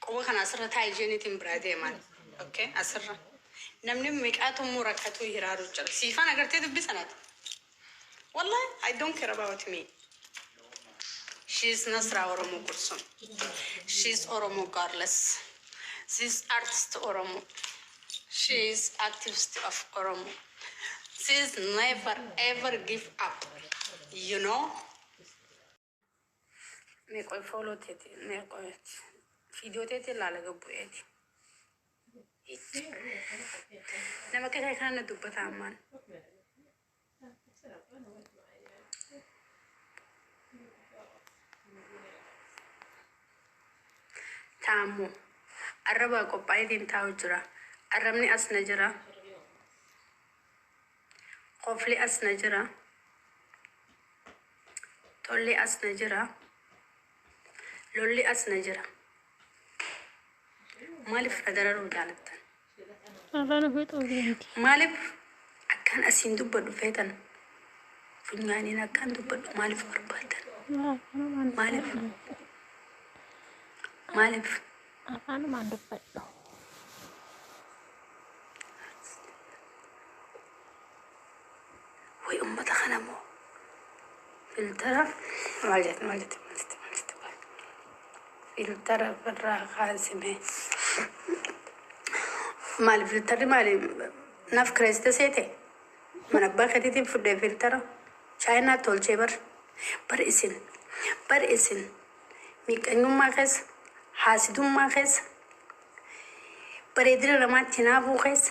هو كان أسرة تاي جيني تمبرادي مان أوكي أسرة نمني ميكاتو مركاتو يرارو جل سيفان أقرتي دبي سنة والله I don't care about me. She's Nasra Oromo Kursun. She's Oromo Garless. She's artist Oromo. She's activist of Oromo. She's never ever give up. You know? Make I follow Tete. Make I video Tete Lalaga Bueti. Never can I kind of do but I'm man. Tamu. Araba ko paidin tao jura. Aramni as najara. Khofli as najara. Tolli as najara. Lolli as najara. Malif adararu dalatan. أنا فيت أوكي. Malif akan asin dubba dufetan. Funyani na kan dubba malif arbatan. لا أنا ما Malif. عندي. Malif. أنا ما عندي فيت. Way ummata khanamu. Filtara. Maljat. Filtara barra khazime. Mal filtri mali naf kreste sete. Mana bakati tim fude filtara. China tolche bar isin. Mikanyum makes. Hasidum makes. Paredra ramatina bukes.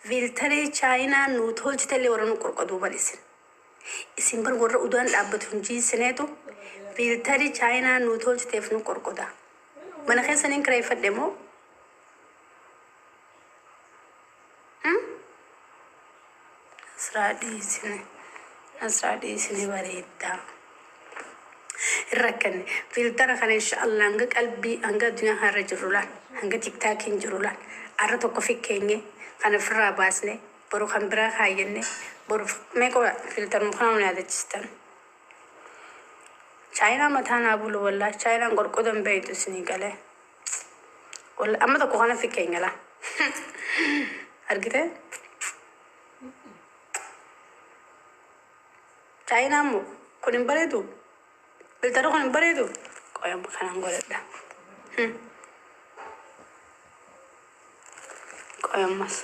Filtri China no tolche tele oranu korkodu bar isin. Isin bar gorra udan labat hunji seneto. Filtri China no tolche tefnu korkoda. Mana khesanin krayfat demo. Nasradi sini barita. Irrakan filter kan inshallah anga qalbi anga dunya harra jirulan anga tiktok jirulan arra tokko fikkeenye kana firra baasne boru kan bira hayenne boru meko filter mu kana ya dachistan China matana bulu walla China gorqodon baytu sini gale walla amma tokko kana fikkeenye la argite China mo kunin baredu filter kunin baredu koyam kana ngolada koyam mas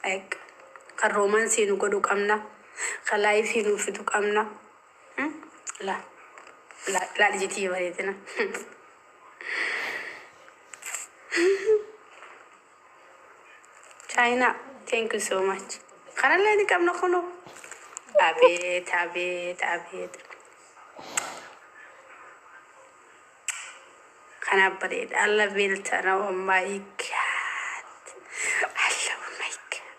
ek kan romansi nu godu kamna khalai fi nu fitu kamna la dijiti baretina China thank you so much kana leni kamna kono abet kana bared alla viltana oh my god alla oh my god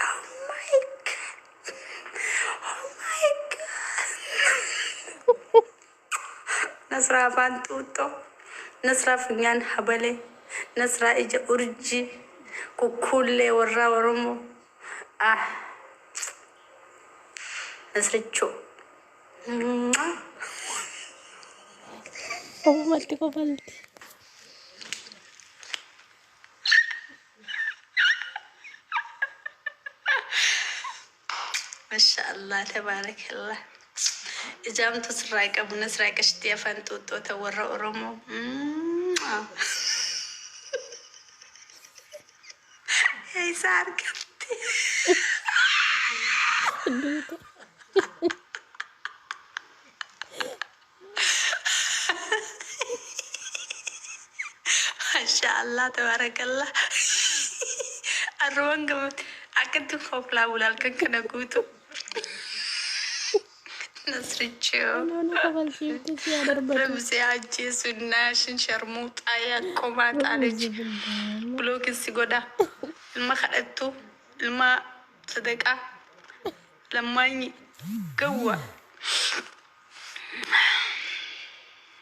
oh my god oh my god nasra fantuto nasra finyan habale nasra ija urji kukulle warra waromo nasricho قبلتي. ما شاء الله تبارك الله إجابة تسرق أبو نسرق أشتيا فانتو تورى أرمو هاي صار كنتي ما شاء الله تبارك الله أروان قمت أكنت خوف لا ولا كنا كوتو نسرتشو أنا قبلتي بتسي أدربت. رمزي عجي سناشن شرموط أيا كومات عليك بلوك السيقودا الما خدتو الما صدقة لما قوة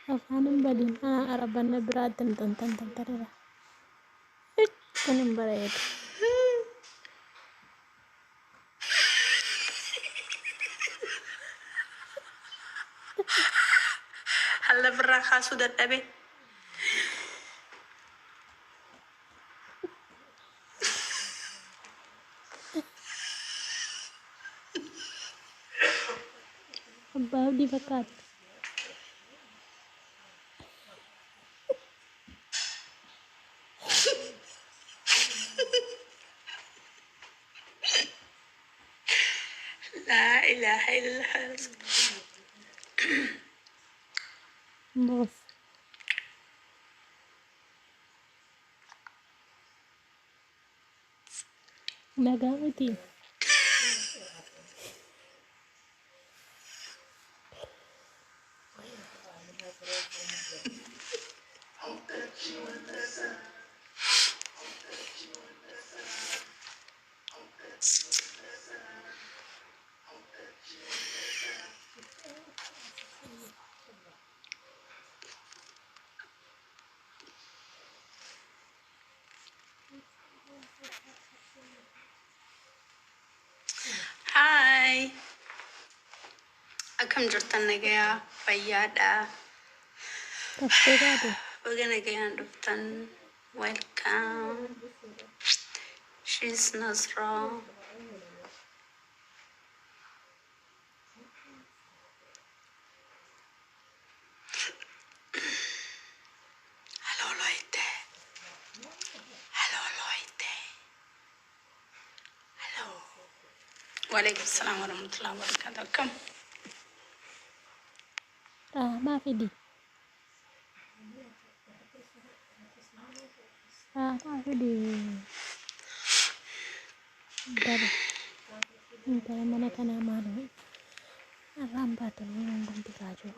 أفهم بدين أربنا براد تن ترى. كنن بريد. هلا برا خاصو دتبي abbaa abdii fakkaata. لا إله إلا الله. Boos. Nagaa miti. هاي أكم جرتنا جيا فيادا Kaftee baate. وجنا جيا دفتن. Welcome. She's Nasra. Hello Loite. Hello Loite. Hello. وعليكم السلام ورحمة الله وبركاته. كم Maa fidi. Maa fidi. Intala mana kanaa maaloo. Arraan baatanii hundumti kaajoo.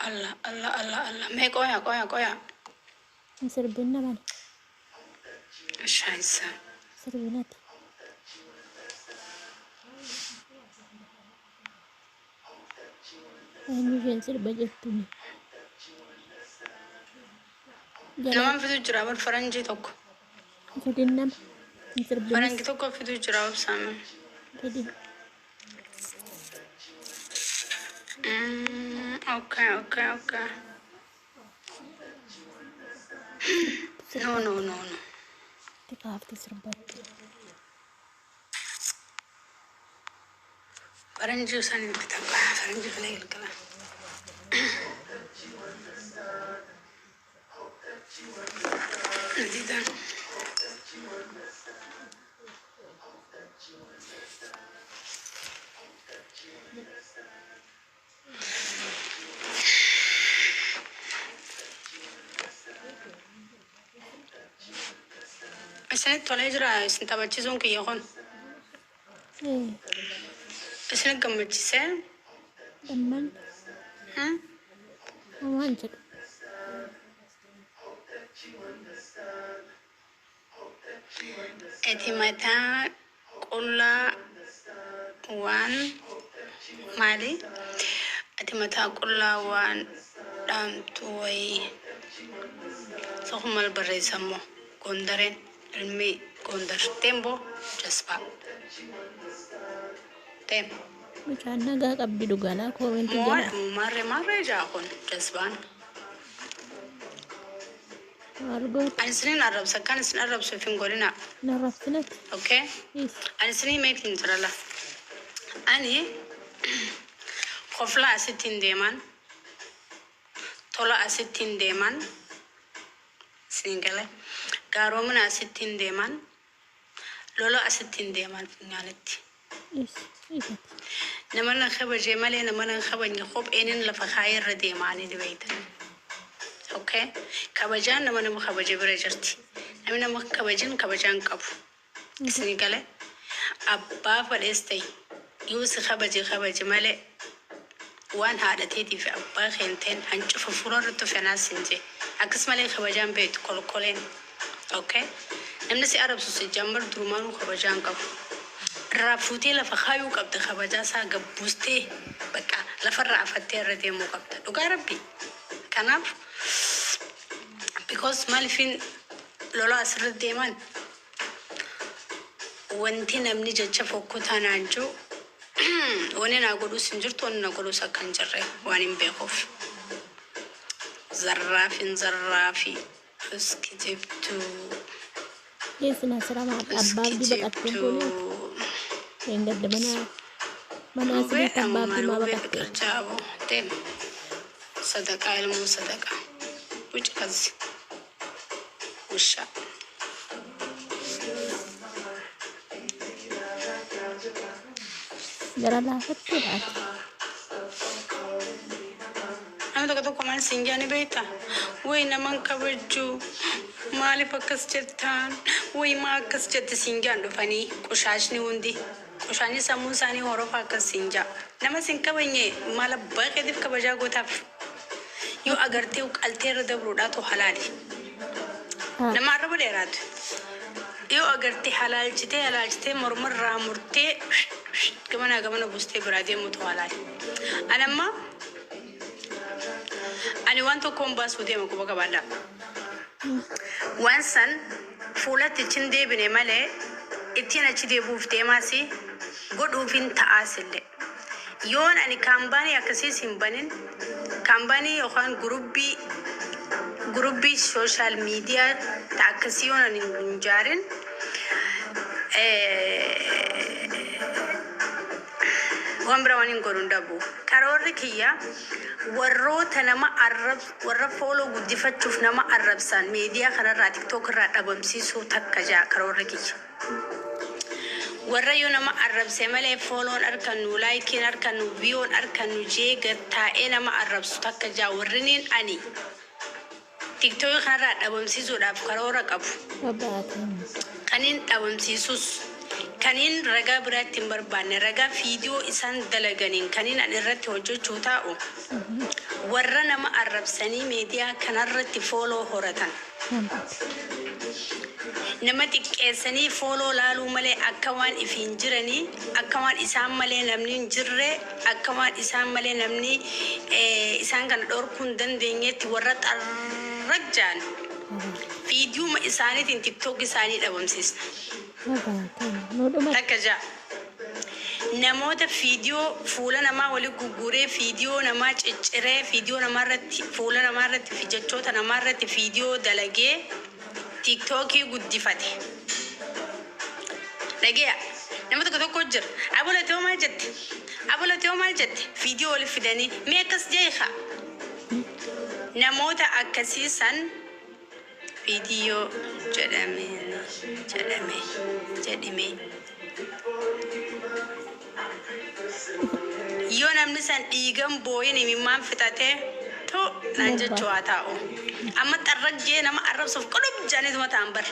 الله الله الله الله ما قويا قويا قويا Sirbinna bana. مش عايزة Sirbinati. Eenyu isheen sirba jettuni. نمان في تجربة الفرنجي توك Fedin nama. Sirbinis. فرنجي توك في تجربة بسامة Fedin. اوكي اوكي اوكي نو نو نو نو Tikaafti sirbatti. فرنجي وساني بتتبع فرنجي في ليل كمان جديدا اسنة طلع جرا اسنة تبتشيزون كي يخون اسنة قمتشيسين Damman. Waan jedhu. اتي متى قلا وان مالي اتي متى قلا وان دامتوي سوهم البري سمو كوندرين المي كوندر تيمبو جسبا تيم Mucaan nagaa qabdi dhugalaa koomenti jala. مرة مرة جاكون جسبان Maal goota. أنا سنين أرب سكان سنين أرب سفين قولنا Narrabsinatti. أوكي Yes. أنا سنين ما يمكن ترى لا أنا خفلا 60 ديمان طلع 60 ديمان سنجلة قارومنا 60 ديمان لولا 60 ديمان في نالتي Yes. Isati. نمنا خبر جمالي نمنا خبر نخوب إنن لفخاير ديماني دبيت أوكي كبجان نمنا مخبر جبر جرتي نمنا مخبجين كبجان كبو سنجلة أبا فلسطين يوسف خبر جمالي وان هذا تيدي في أبا خنتين هنشوف فرورة في ناس سنجي أكس مالي خبجان بيت كولين أوكي نمني سي عرب سوسي جمر درمانو خبجان قب رافوتي لفخايو قبض خبجاسا قبوستي بكا لفرع فتي ردي مو قبض لقا ربي كناف because مالي فين لولا أسر الديمان وانتي نمني ججا فوكو تانانجو ونين أقولو سنجرت ونين أقولو سكن جري وانين بيخوف زرافي بس كتبتو يسنا سلام أباب دي بقتين بولي ينقد mana asli tambah di bawah kaki. Jabo, tem. Sedekah ilmu sedekah. Which is usha. Jarang tidak. Anu tak tahu komen singgah ni beta. Woi namang kabarju. Mali pakas certan. Woi makas cert singgah ando fani. Kushaj ni undi. Kushani samusa ni horo pakas singgah. Nama singka banyak. Malah berkedip kabarja gotap. Yo agar teu alter da broda to halali. Nama arab derat. Yo agar te halal cite murmur ramurte. Kemana buste berada mutu halali. Anamma ani wanto komba sude mako baka banda wansan fula tichinde bine male itina chide bufte masi godu fin taasille yon ani kambani akasi simbanin kambani yohan grupi social media ta akasi yon ani njarin wambra wani ngorundabu karori kiya warro tanama arab warra follow gudifachuf nama arab san media kharara tiktok ra dabamsi so takkaja karori kiya warra yo nama arab semale follow arkanu like arkanu view arkanu jega ta nama arab so takkaja warrinin ani tiktok kharara dabamsi so dab karora kabu kanin dabamsi sus kanin raga beratin berbane raga video isan dalaganin kanin anirati hojo chutao warra nama arab sani media kanarati follow horatan nama tikesani follow lalu male akawan ifinjirani akawan isan male namni jirre akawan isan male namni isan kan dorkun dandengeti warra tarrajjan video ma isani tin tiktok isani dabamsis takaja namoota video fuula namaa wali guguree video namaa cicciree video namaarratti fuula namaarratti fi jechoota namaarratti video dalagee tiktokii guddifate dhageya nama tokko jira abulatoo maal jette video wali fidanii mee akkas jeeqa namoota akkasiisan video jedhame yo namni san diigam boyin imimman fitate to nanje chwatao amma tarrajje nama arab sof kodum janit matambar